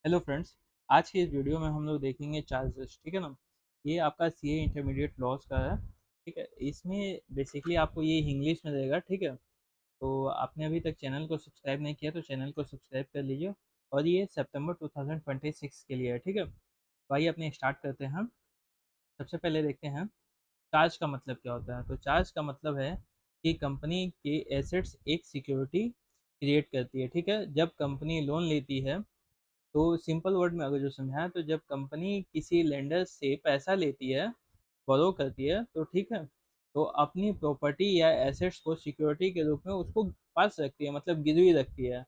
Hello friends. आज की इस वीडियो में हम लोग देखेंगे चार्जेस। ठीक है ना। ये आपका सीए इंटरमीडिएट लॉस का है। ठीक है, इसमें बेसिकली आपको ये इंग्लिश में रहेगा। ठीक है, तो आपने अभी तक चैनल को सब्सक्राइब नहीं किया तो चैनल को सब्सक्राइब कर लीजिए। और ये सितंबर 2026 के लिए है। ठीक है, तो आइए अपने स्टार्ट करते हैं। सबसे पहले देखते हैं चार्ज का मतलब क्या होता है। तो चार्ज का मतलब है कि कंपनी के एसेट्स एक सिक्योरिटी क्रिएट करती है। ठीक है, जब कंपनी लोन लेती है, तो सिंपल वर्ड में अगर जो समझाएं तो जब कंपनी किसी लेंडर से पैसा लेती है, बोरो करती है, तो ठीक है, तो अपनी प्रॉपर्टी या एसेट्स को सिक्योरिटी के रूप में उसको पास रखती है, मतलब गिरवी रखती है।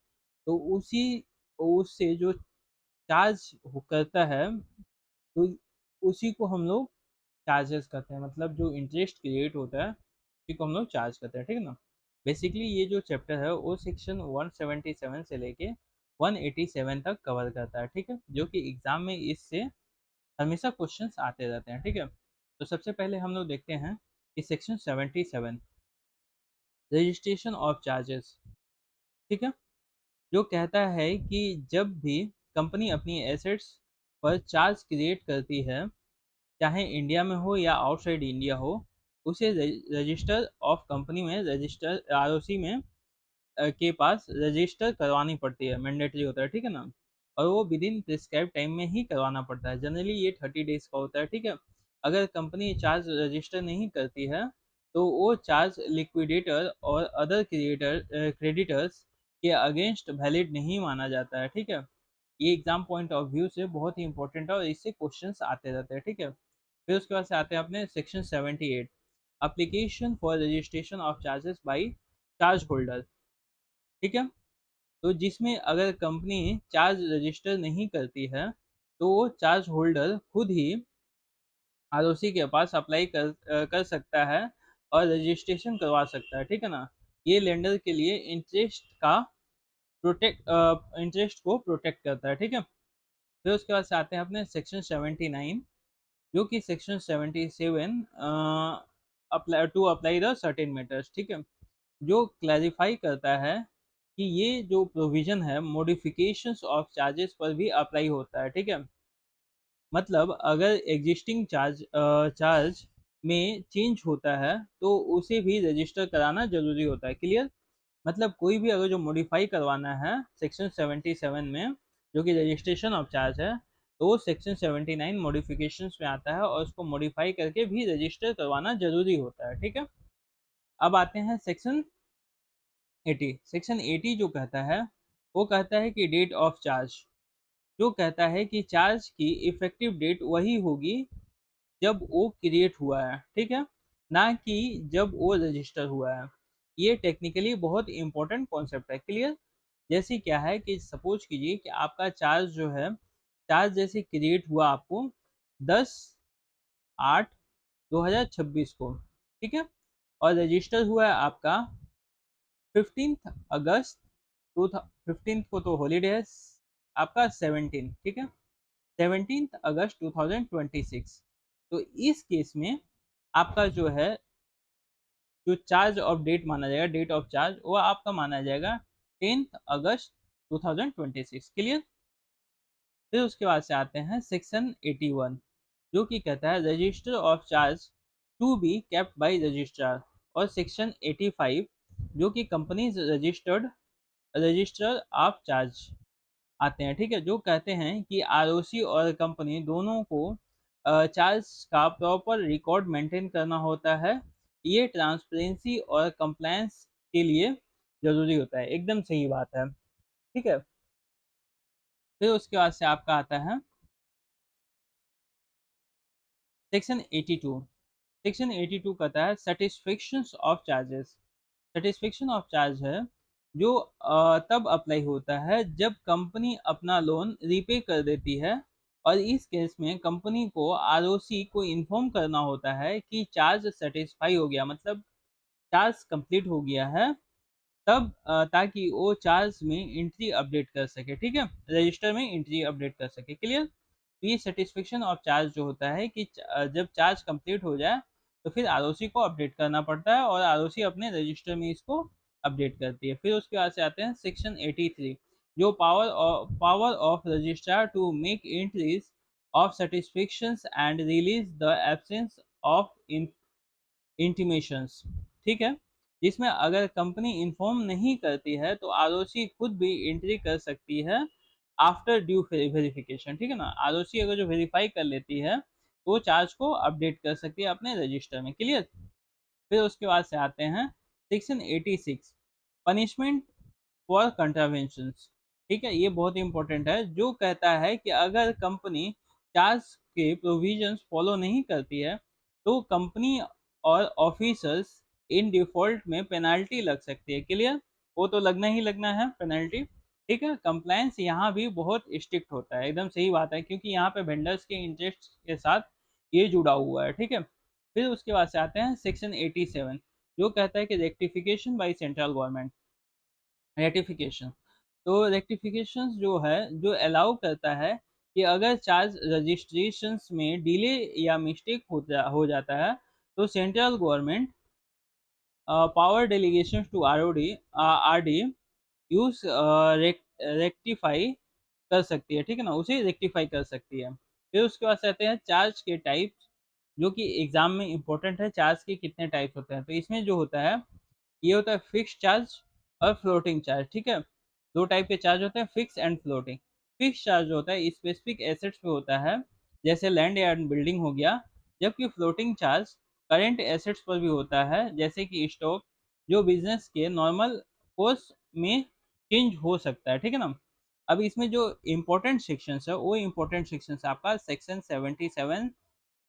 तो उसी उससे जो चार्ज करता है, तो उसी को हम लोग चार्जेस करते हैं। मतलब जो इंटरेस्ट क्रिएट होता है उसी को हम लोग चार्ज करते हैं। ठीक है ना। बेसिकली ये जो चैप्टर है वो सेक्शन 177 से लेके 187 तक कवर करता है। ठीक है, जो कि एग्जाम में इससे हमेशा क्वेश्चंस आते रहते हैं। ठीक है, तो सबसे पहले हम लोग देखते हैं कि सेक्शन 77 रजिस्ट्रेशन ऑफ चार्जेस। ठीक है, जो कहता है कि जब भी कंपनी अपनी एसेट्स पर चार्ज क्रिएट करती है, चाहे इंडिया में हो या आउटसाइड इंडिया हो, उसे रजिस्टर ऑफ कंपनी में, रजिस्टर आरओसी में के पास रजिस्टर करवानी पड़ती है। मैंडेटरी होता है। ठीक है ना। और वो विद इन प्रिस्क्राइब टाइम में ही करवाना पड़ता है। जनरली ये 30 डेज का होता है। ठीक है, अगर कंपनी चार्ज रजिस्टर नहीं करती है तो वो चार्ज लिक्विडेटर और अदर क्रेडिटर्स के अगेंस्ट वैलिड नहीं माना जाता है। ठीक है, ये एग्जाम पॉइंट ऑफ व्यू से बहुत ही इंपॉर्टेंट है और इससे क्वेश्चंस आते रहते हैं। ठीक है, फिर उसके बाद से आते हैं अपने section 78 application for registration of charges by charge holder. ठीक है, तो जिसमें अगर कंपनी चार्ज रजिस्टर नहीं करती है तो वो चार्ज होल्डर खुद ही आरओसी के पास अप्लाई कर सकता है और रजिस्ट्रेशन करवा सकता है। ठीक है ना। ये लेंडर के लिए इंटरेस्ट को प्रोटेक्ट करता है। ठीक है, फिर उसके बाद से आते हैं अपने सेक्शन 79, जो कि section 77 apply to apply the certain matters. ठीक है, जो क्लैरिफाई करता है कि ये जो प्रोविजन है मॉडिफिकेशंस ऑफ चार्जेस पर भी अप्लाई होता है। ठीक है, मतलब अगर एग्जिस्टिंग चार्ज में चेंज होता है तो उसे भी रजिस्टर कराना जरूरी होता है। क्लियर। मतलब कोई भी अगर जो मॉडिफाई करवाना है सेक्शन 77 में, जो कि रजिस्ट्रेशन ऑफ चार्ज है, तो वो सेक्शन 79 मॉडिफिकेशंस में आता है और उसको मॉडिफाई करके भी रजिस्टर करवाना जरूरी होता है। ठीक है, अब आते हैं सेक्शन 80। सेक्शन 80 जो कहता है वो कहता है कि डेट ऑफ चार्ज, जो कहता है कि चार्ज की इफेक्टिव डेट वही होगी जब वो क्रिएट हुआ है। ठीक है, ना कि जब वो रजिस्टर हुआ है। ये टेक्निकली बहुत इंपॉर्टेंट कॉन्सेप्ट है। क्लियर। जैसे क्या है कि सपोज कीजिए कि आपका चार्ज जो है, चार्ज जैसे क्रिएट हुआ आपको 10/8/2026 को। ठीक है, और रजिस्टर हुआ है आपका 15 अगस्त 15 को, तो हॉलीडे है आपका 17। ठीक है, 17 अगस्त 2026। तो इस केस में आपका जो है, जो चार्ज ऑफ डेट माना जाएगा, डेट ऑफ चार्ज, वो आपका माना जाएगा 10 अगस्त 2026। क्लियर। फिर उसके बाद से आते हैं सेक्शन 81, जो कि कहता है register of charge to be kept by registrar. और सेक्शन 85, जो कि company registered register of charge आते हैं। ठीक है, जो कहते हैं कि आरओसी और कंपनी दोनों को चार्ज का प्रॉपर रिकॉर्ड मेंटेन करना होता है। ये ट्रांसपेरेंसी और कंप्लायंस के लिए जरूरी होता है। एकदम सही बात है। ठीक है, फिर उसके बाद से आपका आता है सेक्शन 82। सेक्शन 82 कहता है satisfaction of charges. Satisfaction of charge है जो तब अप्लाई होता है जब कंपनी अपना लोन रीपे कर देती है, और इस केस में कंपनी को आरओसी को इन्फॉर्म करना होता है कि चार्ज सेटिस्फाई हो गया, मतलब चार्ज कंप्लीट हो गया है, तब ताकि वो चार्ज में एंट्री अपडेट कर सके। ठीक है, रजिस्टर में एंट्री अपडेट कर सके। क्लियर। तो ये सेटिस्फेक्शन ऑफ चार्ज जो होता है कि जब चार्ज कंप्लीट हो जाए तो फिर आरओसी को अपडेट करना पड़ता है और आरओसी अपने रजिस्टर में इसको अपडेट करती है। फिर उसके बाद से आते हैं सेक्शन 83, जो power of registrar to make entries of satisfactions and release the absence of intimations, ठीक है। जिसमें अगर कंपनी इन्फॉर्म नहीं करती है तो आरओसी खुद भी एंट्री कर सकती है आफ्टर ड्यू वेरिफिकेशन, ठीक है ना। आरओसी अगर जो वेरीफाई कर लेती है तो वो चार्ज को अपडेट कर सकती है अपने रजिस्टर में, क्लियर। फिर उसके बाद से आते हैं सेक्शन 86, पनिशमेंट फॉर कंट्रावेंशंस, ठीक है। ये बहुत इंपॉर्टेंट है, जो कहता है कि अगर कंपनी चार्ज के प्रोविजंस फॉलो नहीं करती है तो कंपनी और ऑफिसर्स इन डिफॉल्ट में पेनाल्टी लग सकती है, क्लियर। वो तो लगना ही लगना है पेनल्टी, ठीक है। कंप्लायंस यहाँ भी बहुत स्ट्रिक्ट होता है, एकदम सही बात है, क्योंकि यहाँ पे वेंडर्स के इंटरेस्ट के साथ ये जुड़ा हुआ है, ठीक है। फिर उसके बाद से आते हैं सेक्शन 87, जो कहता है कि rectification by central government, rectification. तो रेक्टिफिकेशन जो है, जो अलाउ करता है कि अगर चार्ज रजिस्ट्रेशंस में डिले या मिस्टेक हो जाता है तो central government power delegation to ROD RD use rectify कर सकती है, ठीक है ना, उसे रेक्टिफाई कर सकती है। फिर उसके बाद से आते हैं चार्ज के टाइप्स, जो कि एग्जाम में इंपॉर्टेंट है, चार्ज के कितने टाइप्स होते हैं। तो इसमें जो होता है, ये होता है फिक्स्ड चार्ज और फ्लोटिंग चार्ज, ठीक है। दो टाइप के चार्ज होते हैं, fix and floating. Fix charge होता है स्पेसिफिक एसेट्स पे होता है, जैसे लैंड या बिल्डिंग हो गया। जबकि फ्लोटिंग चार्ज करेंट एसेट्स पर भी होता है, जैसे कि स्टॉक, जो बिजनेस के नॉर्मल कोर्स में चेंज हो सकता है, ठीक है ना। अब इसमें जो इम्पोर्टेंट सेक्शंस है, वो इम्पोर्टेंट सेक्शंस आपका सेक्शन 77,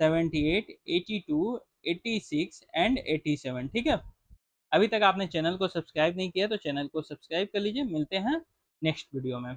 78, 82, 86 एंड 87, ठीक है। अभी तक आपने चैनल को सब्सक्राइब नहीं किया तो चैनल को सब्सक्राइब कर लीजिए। मिलते हैं नेक्स्ट वीडियो में।